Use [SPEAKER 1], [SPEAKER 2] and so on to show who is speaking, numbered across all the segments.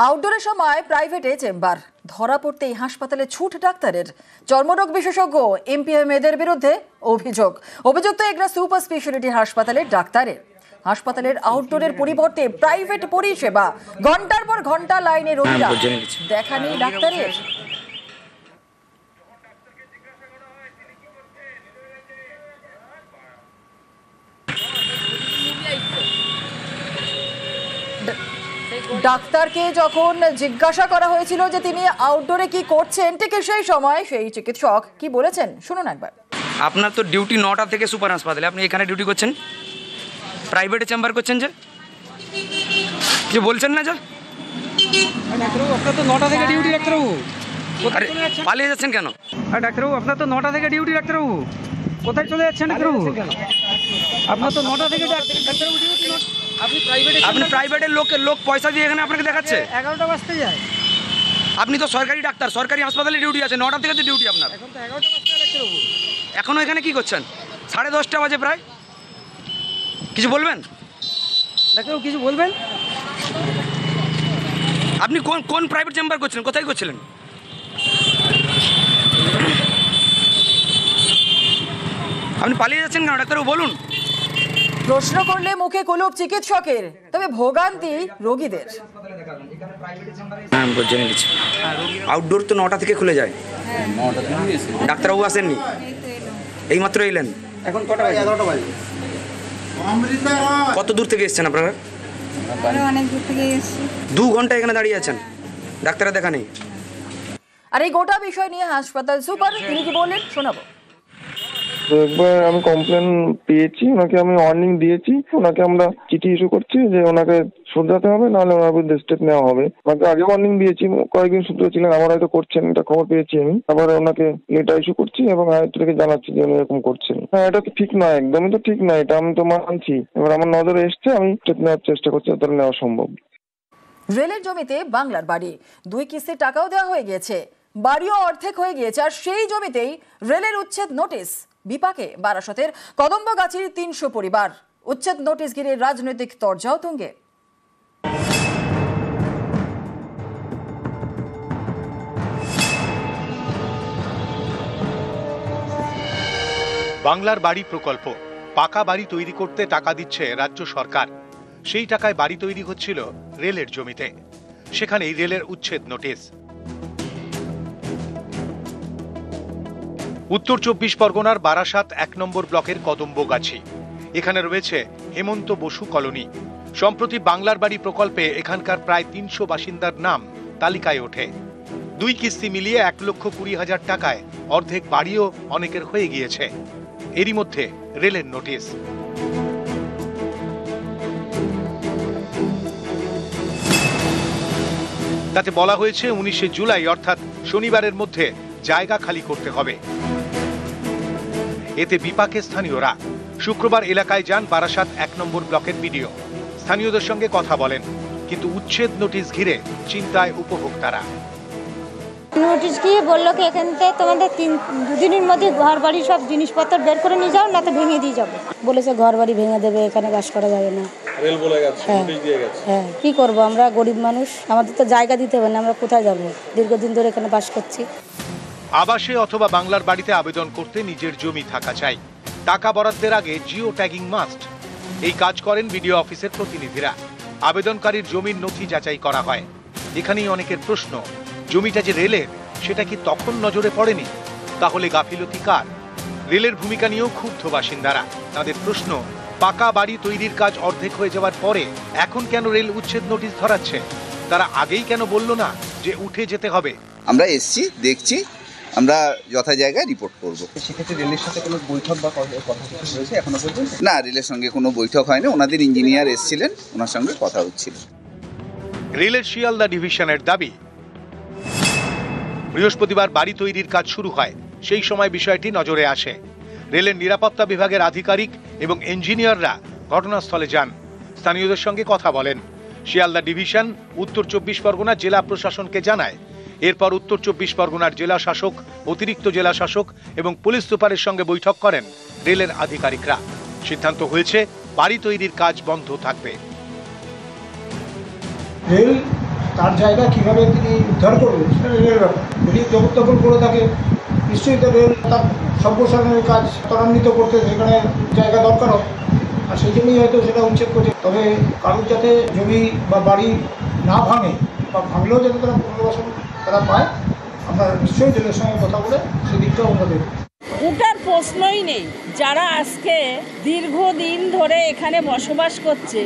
[SPEAKER 1] আউটডোরের সময় প্রাইভেটে চেম্বার ধরা পড়তেই হাসপাতালে ছুট ডাক্তারের। চর্মরোগ বিশেষজ্ঞ এমপিএম এদের বিরুদ্ধে অভিযুক্ত এগরা সুপার স্পেশালিটি হাসপাতালের ডাক্তারের। হাসপাতালের আউটডোরের পরিবর্তে প্রাইভেট পরিষেবা, ঘন্টার পর ঘন্টা লাইনে রোগীরা, দেখা নেই ডাক্তারের। ডাক্তারকে যখন জিজ্ঞাসা করা হয়েছিল যে তিনি আউটডোরে কি করছেন, ঠিক সেই সময় সেই চিকিৎসক কি বলেছেন শুনুন একবার।
[SPEAKER 2] আপনার তো ডিউটি 9টা থেকে সুপার হাসপাতালে, আপনি এখানে ডিউটি করছেন, প্রাইভেটে চেম্বার করছেন যে বলছেন না যে
[SPEAKER 3] ডাক্তারবাবু আপনার তো 9টা থেকে ডিউটি। ডাক্তারবাবু
[SPEAKER 2] পালিয়ে যাচ্ছেন কেন?
[SPEAKER 3] ডাক্তারবাবু আপনার তো 9টা থেকে ডিউটি। ডাক্তারবাবু কোথায় চলে যাচ্ছেন? ডাক্তারবাবু আপনার তো 9টা থেকে ডাক্তারবাবু ডিউটি।
[SPEAKER 2] আপনি প্রাইভেটের লোক পয়সা দিয়ে এখানে আপনাকে দেখাচ্ছে।
[SPEAKER 3] 11টা বাজতে যায়।
[SPEAKER 2] আপনি তো সরকারি ডাক্তার, সরকারি হাসপাতালে ডিউটি আছে, 9টা থেকে তো ডিউটি আপনার।
[SPEAKER 3] এখন তো 11টা বাজতে ডাক্তারবাবু।
[SPEAKER 2] এখনো এখানে কি করছেন? 10:30 বাজে প্রায়। কিছু বলবেন
[SPEAKER 3] ডাক্তারবাবু? কিছু বলবেন?
[SPEAKER 2] আপনি কোন প্রাইভেট চেম্বার করছিলেন, কোথায় করছিলেন? আপনি পালিয়ে যাচ্ছেন কেন ডাক্তারবাবু বলুন।
[SPEAKER 1] প্রশ্ন করলে মুখে কুলুপ চিকিৎসকের, তবে ভোগান্তি রোগীদের।
[SPEAKER 2] আউটডোর তো 9টা থেকে খুলে যায়। ডাক্তারবাবু আসেননি, এইমাত্র এলেন।
[SPEAKER 3] এখন কটা বাজে? 11টা বাজে।
[SPEAKER 2] কত দূর থেকে এসেছেন আপনারা?
[SPEAKER 4] অনেক দূর থেকে এসেছি।
[SPEAKER 2] 2 ঘন্টা এখানে দাঁড়িয়ে আছেন, ডাক্তারের দেখা নেই।
[SPEAKER 1] আর এই গোটা বিষয় নিয়ে হাসপাতাল সুপার তিনি কি বললেন শোনাবো।
[SPEAKER 5] তো একবার আমি কমপ্লেন পেয়েছি, ওনাকে আমি ওয়ার্নিং দিয়েছি, ওনাকে আমরা চিঠি ইস্যু করছি যে ওনাকে শুধরাতে হবে, নাহলে ওনার বিরুদ্ধে স্টেপ নেওয়া হবে। ওনাকে আগে ওয়ার্নিং দিয়েছি, কয়েকদিন শুধরেছিলেন, আমার হয়তো করছেন, এটা খবর পেয়েছি আমি। আবার ওনাকে লেটার ইস্যু করছি এবং আয়ুক্তকে জানাচ্ছি যে উনি এরকম করছেন। হ্যাঁ, এটা তো ঠিক নয়, একদমই তো ঠিক নয়, এটা আমি তো মানছি। এবার আমার নজরে এসছে, আমি স্টেপ নেওয়ার চেষ্টা করছি, তাহলে নেওয়া সম্ভব।
[SPEAKER 1] রেলের জমিতে বাংলার বাড়ি, 2 কিস্তির টাকাও দেওয়া হয়ে গিয়েছে, বাড়িও অর্ধেক হয়ে গিয়েছে, আর সেই জমিতেই রেলের উচ্ছেদ নোটিশ। বিপাকে বারাসতের কদম্বগাছির 300 পরিবার। উচ্ছেদ নোটিশ ঘিরে রাজনৈতিক তরজাও তুঙ্গে।
[SPEAKER 6] বাংলার বাড়ি প্রকল্প, পাকা বাড়ি তৈরি করতে টাকা দিচ্ছে রাজ্য সরকার। সেই টাকায় বাড়ি তৈরি হচ্ছিল রেলের জমিতে, সেখানেই রেলের উচ্ছেদ নোটিশ। উত্তর 24 পরগনার বারাসাত 1 নম্বর ব্লকের কদম্বগাছি। এখানে রয়েছে হেমন্ত বসু কলোনি। সম্প্রতি বাংলার বাড়ি প্রকল্পে এখানকার প্রায় 300 বাসিন্দার নাম তালিকায় ওঠে। 2 কিস্তি মিলিয়ে 1,20,000 টাকায় অর্ধেক বাড়িও অনেকের হয়ে গিয়েছে। এরই মধ্যে রেলের নোটিশ। তাতে বলা হয়েছে 19শে জুলাই অর্থাৎ শনিবারের মধ্যে জায়গা খালি করতে হবে। এতে বিপাকে স্থানীয়রা। শুক্রবার এলাকায় যান বারাসাত 1 নম্বর ব্লকের বিডিও। স্থানীয়দের সঙ্গে কথা বলেন, কিন্তু উচ্ছেদ নোটিশ ঘিরে চিন্তায় উপভোক্তারা।
[SPEAKER 4] নোটিশ দিয়ে বললো কি এখান থেকে তোমাদের 2 দিনের মধ্যে ঘর বাড়ি সব জিনিসপত্র বের করে নিয়ে যাও, না তো ভেঙে দিয়ে যাবো। বলেছে ঘর বাড়ি ভেঙে দেবে, এখানে বাস করা যাবে না। রেল বলে গেছে, নোটিশ দিয়ে গেছে। হ্যাঁ, কি করবো, আমরা গরিব মানুষ, আমাদের তো জায়গা দিতে হবে না, আমরা কোথায় যাবো? দীর্ঘদিন ধরে এখানে বাস করছি।
[SPEAKER 6] আবাসে অথবা বাংলার বাড়িতে আবেদন করতে নিজের জমি থাকা চাই। টাকা বরাদ্দের আগে জিও ট্যাগিং মাস্ট। এই কাজ করেন বিডিও অফিসের প্রতিনিধিরা। আবেদনকারীর জমির নথি যাচাই করা হয়। এখানেই অনেকের প্রশ্ন, জমিটা যে রেলের সেটা কি তখন নজরে পড়েনি? তাহলে গাফিলতি কার? রেলের ভূমিকা নিয়েও ক্ষুব্ধ বাসিন্দারা। তাদের প্রশ্ন, পাকা বাড়ি তৈরির কাজ অর্ধেক হয়ে যাওয়ার পরে এখন কেন রেল উচ্ছেদ নোটিশ ধরাচ্ছে? তারা আগেই কেন বলল না যে উঠে যেতে হবে?
[SPEAKER 7] আমরা এসছি, দেখছি, আমরা যথা জায়গায় রিপোর্ট করব।
[SPEAKER 3] সেক্ষেত্রে রেলের সাথে কোনো বৈঠক বা কথা কিছু হয়েছে এখনো পর্যন্ত?
[SPEAKER 7] না, রেলের সঙ্গে কোনো বৈঠক হয়নি, ওনাদের ইঞ্জিনিয়ার এসেছিলেন, ওনার সঙ্গে কথা হচ্ছিল।
[SPEAKER 6] রেলের শিয়ালদা ডিভিশনের দাবি, বৃহস্পতিবার বাড়ি তৈরির কাজ শুরু হয়, সেই সময় বিষয়টি নজরে আসে। রেলের নিরাপত্তা বিভাগের আধিকারিক এবং ইঞ্জিনিয়াররা ঘটনাস্থলে যান, স্থানীয়দের সঙ্গে কথা বলেন। শিয়ালদা ডিভিশন উত্তর 24 পরগনা জেলা প্রশাসনকে জানায়। এরপর উত্তর 24 পরগনার জেলা শাসক, অতিরিক্ত জেলা শাসক এবং পুলিশ সুপারের সঙ্গে বৈঠক করেন রেলের আধিকারিকরা। সিদ্ধান্ত হয়েছে বাড়ি তৈরির কাজ বন্ধ থাকবে।
[SPEAKER 8] রেল তার জায়গা কীভাবে তিনি উদ্ধার করবেন সেটা রেলের ব্যাপার। যদি জবরদখল করে থাকে নিশ্চয়ই তো রেল তার সম্প্রসারণের কাজ ত্বরান্বিত করতে সেখানে জায়গা দরকার হবে, আর সেই জন্যই হয়তো সেটা উচ্ছেদ করছে। তবে কারোর যাতে জমি বা বাড়ি না ভাঙে বা ভাঙলেও যাতে তারা পুনর্বাসন তারা পায়, আমরা নিশ্চয়ই রেলের সঙ্গে কথা বলে সেদিকটাও আমরা দেখব।
[SPEAKER 9] ওটার প্রশ্নই নেই। যারা আজকে দীর্ঘদিন ধরে এখানে বসবাস করছে,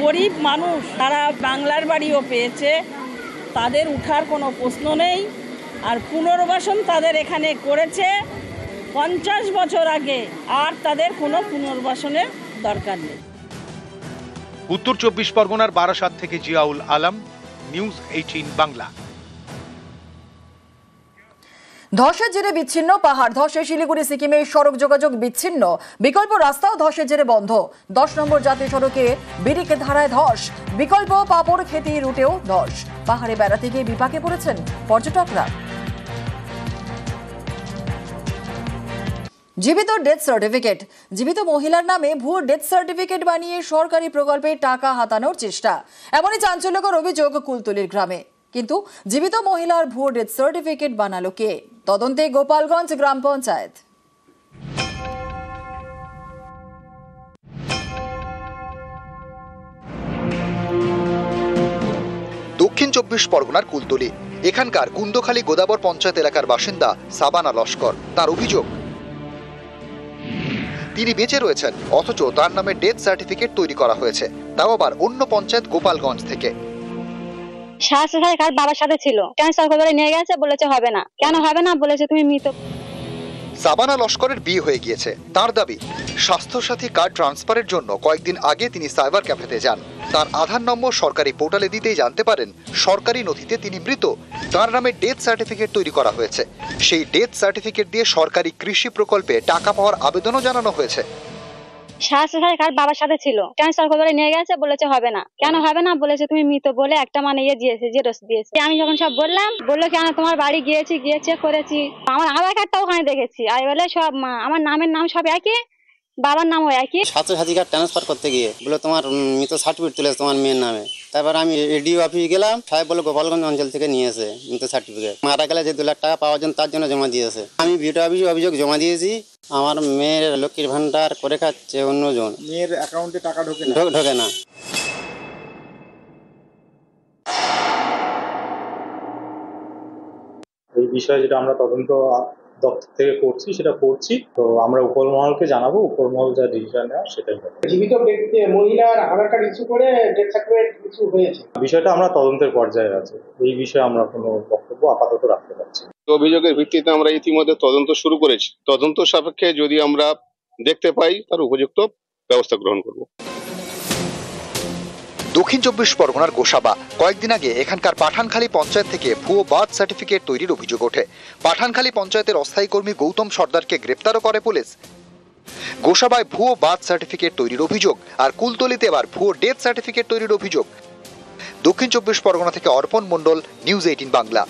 [SPEAKER 9] গরিব মানুষ, তারা বাংলার বাড়িও পেয়েছে, তাদের উঠার কোনো প্রশ্ন নেই। আর পুনর্বাসন তাদের এখানে করেছে 50 বছর আগে, আর তাদের কোনো পুনর্বাসনের দরকার নেই।
[SPEAKER 6] উত্তর 24 পরগনার বারাসাত থেকে জিয়াউল আলম, নিউজ 18 বাংলা।
[SPEAKER 1] ধসের জেরে বিচ্ছিন্ন পাহাড়, ধসে শিলিগুড়ি সিকিমের সড়ক যোগাযোগ বিচ্ছিন্ন, বিকল্প রাস্তাও ধসের জেরে বন্ধ। 10 নম্বর জাতীয় সড়কে বিরিকে ধারায় ধস, বিকল্প পাপড় খেতি রুটেও ধস। পাহাড়ে বেড়াতে গিয়ে বিপাকে পড়েছেন পর্যটকরা। জীবিত ডেথ সার্টিফিকেট, জীবিত মহিলার নামে ভুয়ো ডেথ সার্টিফিকেট বানিয়ে সরকারি প্রকল্পে টাকা হাতানোর চেষ্টা, এমনই চাঞ্চল্যকর অভিযোগ কুলতলির গ্রামে। কিন্তু জীবিত মহিলার ভুয়ো ডেথ সার্টিফিকেট বানালো কে? তদন্তে গোপালগঞ্জ গ্রাম পঞ্চায়েত।
[SPEAKER 10] দক্ষিণ 24 পরগনার কুলতলি, এখানকার কুন্দখালী গোদাবর পঞ্চায়েত এলাকার বাসিন্দা সাবানা লস্কর। তার অভিযোগ, তিনি বেঁচে রয়েছেন, অথচ তার নামে ডেথ সার্টিফিকেট তৈরি করা হয়েছে, তাও আবার অন্য পঞ্চায়েত গোপালগঞ্জ থেকে।
[SPEAKER 4] স্বাস্থ্য কার্ড বাবার সাথে ছিল, ক্যান্সার করে নিয়ে গেছে, বলেছে হবে না। কেন হবে না? বলেছে তুমি মৃত।
[SPEAKER 10] সাবানা লস্করের বিয়ে হয়ে গিয়েছে। তার দাবি, স্বাস্থ্যসাথী কার্ড ট্রান্সফারের জন্য কয়েকদিন আগে তিনি সাইবার ক্যাফেতে যান। তার আধার নম্বর সরকারি পোর্টালে দিতেই জানতে পারেন সরকারি নথিতে তিনি মৃত। তার নামে ডেথ সার্টিফিকেট তৈরি করা হয়েছে। সেই ডেথ সার্টিফিকেট দিয়ে সরকারি কৃষি প্রকল্পে টাকা পাওয়ার আবেদনও জানানো হয়েছে।
[SPEAKER 4] স্বাস্থ্য কার্ড বাবার সাথে ছিল, ক্যান্সার করে নিয়ে গেছে, বলেছে হবে না। কেন হবে না? বলেছে তুমি মৃত বলে একটা মানে দিয়েছে, জেরক্স দিয়েছে। আমি যখন সব বললাম, বললো কেন তোমার বাড়ি গিয়ে চেক করেছি, আমার আধার কার্ডটাও ওখানে দেখেছি। আর বলে সব আমার নামের নাম সব একই, বাবার নামও একই।
[SPEAKER 11] স্বাস্থ্যসাথী কার্ড ট্রান্সফার করতে গিয়ে বলে তোমার মৃত সার্টিফিকেট তুলেছে তোমার মেয়ের নামে। তারপর আমি এডিও অফিসে গেলাম, সাহেব বলে গোপালগঞ্জ অঞ্চল থেকে নিয়েছে মৃত সার্টিফিকেট। মারা গেলে যে 2 লাখ টাকা পাওয়ার জন্য তার জন্য জমা দিয়েছে। আমি ভিডিও অফিসে অভিযোগ জমা দিয়েছি। আমার মেয়ের লক্ষ্মীর ভান্ডার করে খাচ্ছে অন্যজন,
[SPEAKER 8] মেয়ের অ্যাকাউন্টে টাকা ঢোকে
[SPEAKER 11] না।
[SPEAKER 12] এই বিষয়ে যেটা আমরা তদন্ত দপ্তর থেকে করছি সেটা করছি, তো আমরা উপরমহলকে জানাবো, উপরমহল যা ডিসিশন নেওয়ার সেটাই হবে।
[SPEAKER 8] জীবিত মহিলার আধার কার্ড ইস্যু করে ডেথ সার্টিফিকেট ইস্যু হয়েছে,
[SPEAKER 12] বিষয়টা আমরা তদন্তের পর্যায়ে আছে। এই বিষয়ে আমরা কোনো বক্তব্য আপাতত রাখতে পারছি।
[SPEAKER 13] অভিযোগের ভিত্তিতে আমরা ইতিমধ্যে তদন্ত শুরু করেছি। তদন্ত সাপেক্ষে যদি আমরা দেখতে পাই তার উপযুক্ত ব্যবস্থা গ্রহণ করব।
[SPEAKER 10] দক্ষিণ 24 পরগনার গোসাবা, কয়েকদিন আগে এখানকার পাঠানখালী পঞ্চায়েত থেকে ভুয়ো বার্থ সার্টিফিকেট তৈরির অভিযোগ ওঠে। পাঠানখালী পঞ্চায়েতের অস্থায়ী কর্মী গৌতম সর্দারকে গ্রেপ্তারও করে পুলিশ। গোসাবায় ভুয়ো বার্থ সার্টিফিকেট তৈরির অভিযোগ, আর কুলতলিতে এবার ভুয়ো ডেথ সার্টিফিকেট তৈরির অভিযোগ। দক্ষিণ 24 পরগনা থেকে অর্পণ মণ্ডল, নিউজ 18 বাংলা।